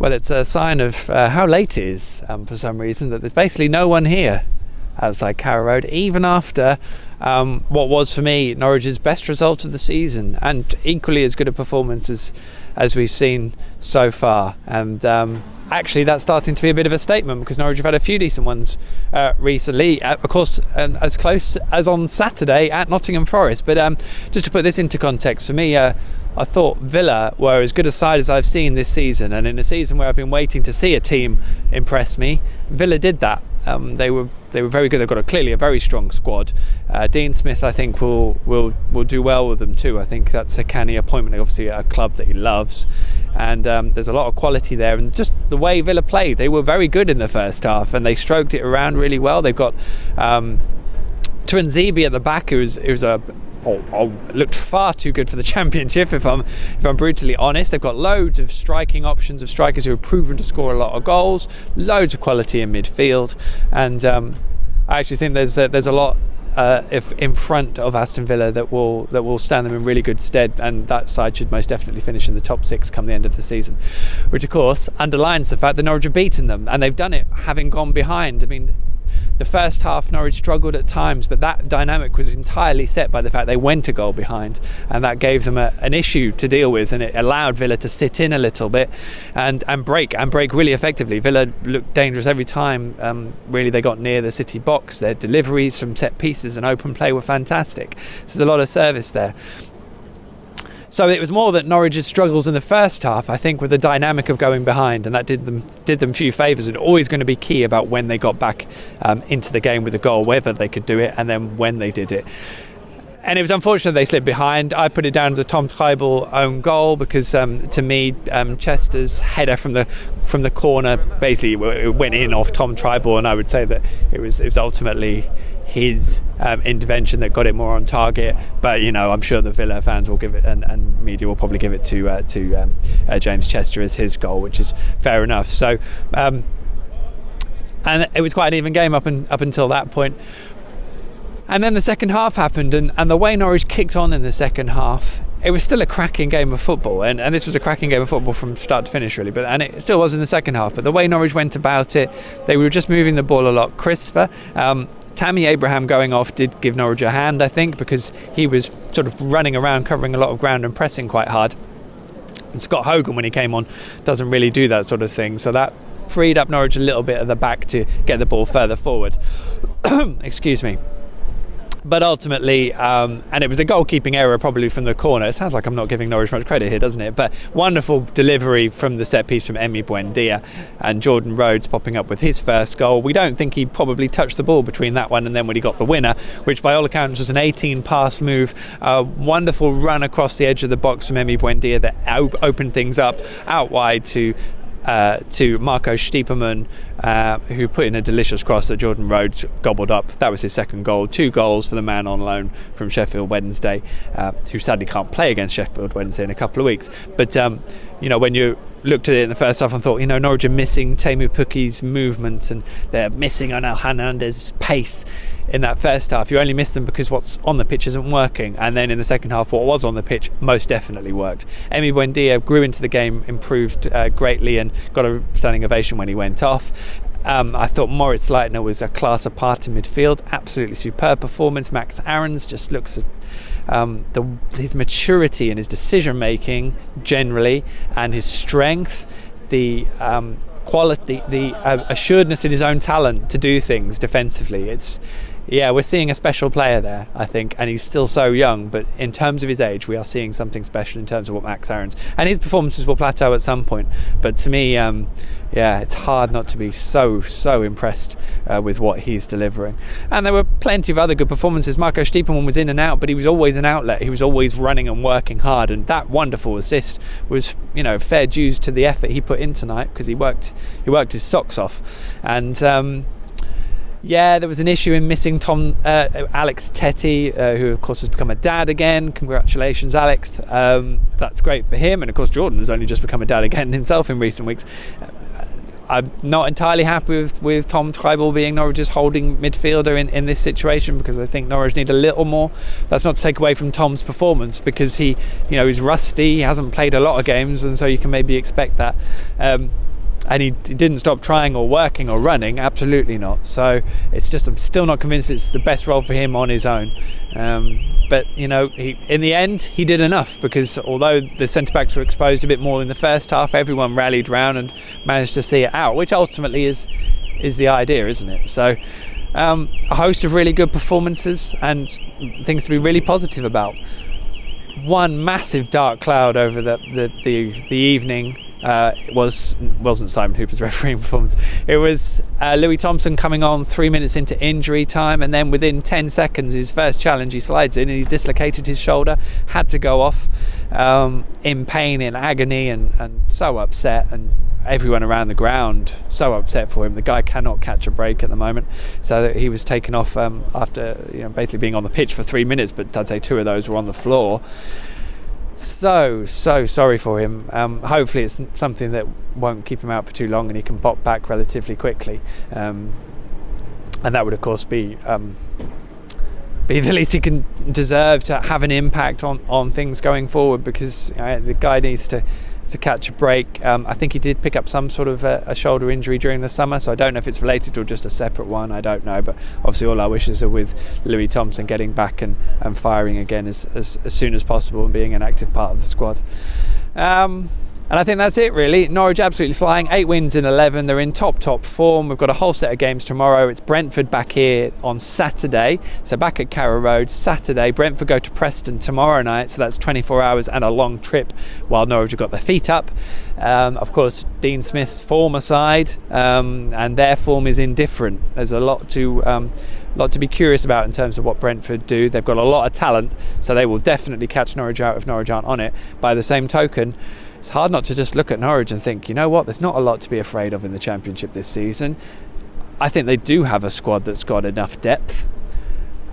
Well, it's a sign of how late it is for some reason, that there's basically no one here outside Carrow Road, even after what was for me Norwich's best result of the season, and equally as good a performance as we've seen so far. And actually that's starting to be a bit of a statement, because Norwich have had a few decent ones recently, of course, and as close as on Saturday at Nottingham Forest. But just to put this into context, for me, I thought Villa were as good a side as I've seen this season, and in a season where I've been waiting to see a team impress me, Villa did that. They were very good. They've got clearly a very strong squad. Dean Smith, I think, will do well with them too. I think that's a canny appointment, obviously a club that he loves, and there's a lot of quality there. And just the way Villa played, they were very good in the first half, and they stroked it around really well. They've got Tuanzebe at the back, who was looked far too good for the Championship, if I'm brutally honest. They've got loads of striking options of strikers who have proven to score a lot of goals, loads of quality in midfield, and I actually think there's a lot if in front of Aston Villa that will stand them in really good stead, and that side should most definitely finish in the top 6 come the end of the season, which of course underlines the fact that Norwich have beaten them, and they've done it having gone behind. I mean, the first half Norwich struggled at times, but that dynamic was entirely set by the fact they went a goal behind, and that gave them an issue to deal with, and it allowed Villa to sit in a little bit and break really effectively. Villa looked dangerous every time really they got near the City box. Their deliveries from set pieces and open play were fantastic, so there's a lot of service there. So it was more that Norwich's struggles in the first half, I think, with the dynamic of going behind, and that did them few favours, and always going to be key about when they got back into the game with a goal, whether they could do it, and then when they did it. And it was unfortunate they slipped behind. I put it down as a Tom Treibel own goal, because to me, Chester's header from the corner basically it went in off Tom Treibel, and I would say that it was ultimately his intervention that got it more on target. But I'm sure the Villa fans will give it, and media will probably give it to James Chester as his goal, which is fair enough. So and it was quite an even game up until that point. And then the second half happened, and the way Norwich kicked on in the second half, it was still a cracking game of football, and this was a cracking game of football from start to finish, really. And it still was in the second half. But the way Norwich went about it, they were just moving the ball a lot crisper. Tammy Abraham going off did give Norwich a hand, I think, because he was sort of running around, covering a lot of ground and pressing quite hard. And Scott Hogan, when he came on, doesn't really do that sort of thing. So that freed up Norwich a little bit at the back to get the ball further forward. Excuse me. But ultimately, and it was a goalkeeping error probably from the corner. It sounds like I'm not giving Norwich much credit here, doesn't it? But wonderful delivery from the set piece from Emi Buendia, and Jordan Rhodes popping up with his first goal. We don't think he probably touched the ball between that one and then when he got the winner, which by all accounts was an 18 pass move. Wonderful run across the edge of the box from Emi Buendia that opened things up out wide to Marco Stiepermann, who put in a delicious cross that Jordan Rhodes gobbled up. That was his second goal. 2 goals for the man on loan from Sheffield Wednesday, who sadly can't play against Sheffield Wednesday in a couple of weeks. But when you looked at it in the first half and thought, Norwich are missing Teemu Pukki's movement, and they're missing Onel Hernandez's pace in that first half. You only miss them because what's on the pitch isn't working, and then in the second half what was on the pitch most definitely worked. Emi Buendia grew into the game, improved greatly, and got a standing ovation when he went off. I thought Moritz Leitner was a class apart in midfield. Absolutely superb performance. Max Aarons just looks his maturity and his decision making generally, and his strength, the quality, the assuredness in his own talent to do things defensively. We're seeing a special player there, I think, and he's still so young, but in terms of his age we are seeing something special in terms of what Max Aarons, and his performances will plateau at some point, but to me it's hard not to be so impressed with what he's delivering. And there were plenty of other good performances. Marco Stiepermann was in and out, but he was always an outlet. He was always running and working hard, and that wonderful assist was fair dues to the effort he put in tonight, because he worked his socks off. And there was an issue in missing Alex Tettey, who of course has become a dad again. Congratulations, Alex. That's great for him. And of course Jordan has only just become a dad again himself in recent weeks. I'm not entirely happy with Tom Treibel being Norwich's holding midfielder in this situation, because I think Norwich need a little more. That's not to take away from Tom's performance, because he's rusty, he hasn't played a lot of games, and so you can maybe expect that. and he didn't stop trying or working or running. Absolutely not. So it's just, I'm still not convinced it's the best role for him on his own. But in the end he did enough, because although the centre backs were exposed a bit more in the first half, everyone rallied round and managed to see it out, which ultimately is the idea, isn't it? So a host of really good performances and things to be really positive about. One massive dark cloud over the evening wasn't Simon Hooper's refereeing performance. It was Louis Thompson coming on 3 minutes into injury time, and then within 10 seconds his first challenge he slides in and he's dislocated his shoulder, had to go off in pain, in agony, and so upset, and everyone around the ground so upset for him. The guy cannot catch a break at the moment, so that he was taken off after basically being on the pitch for 3 minutes, but I'd say 2 of those were on the floor. So sorry for him. Hopefully it's something that won't keep him out for too long and he can pop back relatively quickly, and that would of course be the least he can deserve, to have an impact on things going forward, because the guy needs to catch a break. I think he did pick up some sort of a shoulder injury during the summer, so I don't know if it's related or just a separate one. I don't know, but obviously all our wishes are with Louis Thompson getting back and firing again as soon as possible and being an active part of the squad. And I think that's it really. Norwich absolutely flying, 8 wins in 11. They're in top form. We've got a whole set of games tomorrow. It's Brentford back here on Saturday, so back at Carrow Road Saturday. Brentford go to Preston tomorrow night, so that's 24 hours and a long trip, while Norwich have got their feet up. Of course, Dean Smith's form aside, and their form is indifferent. There's a lot to be curious about in terms of what Brentford do. They've got a lot of talent, so they will definitely catch Norwich out if Norwich aren't on it. By the same token, it's hard not to just look at Norwich and think, you know what, there's not a lot to be afraid of in the Championship this season. I think they do have a squad that's got enough depth,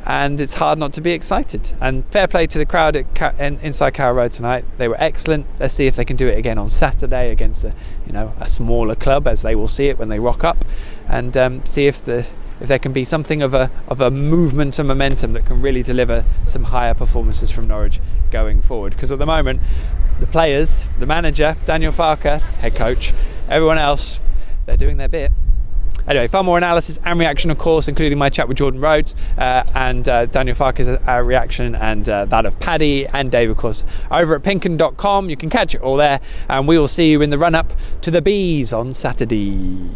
and it's hard not to be excited. And fair play to the crowd inside Carrow Road tonight. They were excellent. Let's see if they can do it again on Saturday against a smaller club, as they will see it when they rock up, and see if there can be something of a movement and momentum that can really deliver some higher performances from Norwich going forward. Because at the moment, the players, the manager, Daniel Farke, head coach, everyone else, they're doing their bit. Anyway, far more analysis and reaction, of course, including my chat with Jordan Rhodes and Daniel Farke's reaction, and that of Paddy and Dave, of course, over at PinkUn.com. You can catch it all there, and we will see you in the run-up to the Bees on Saturday.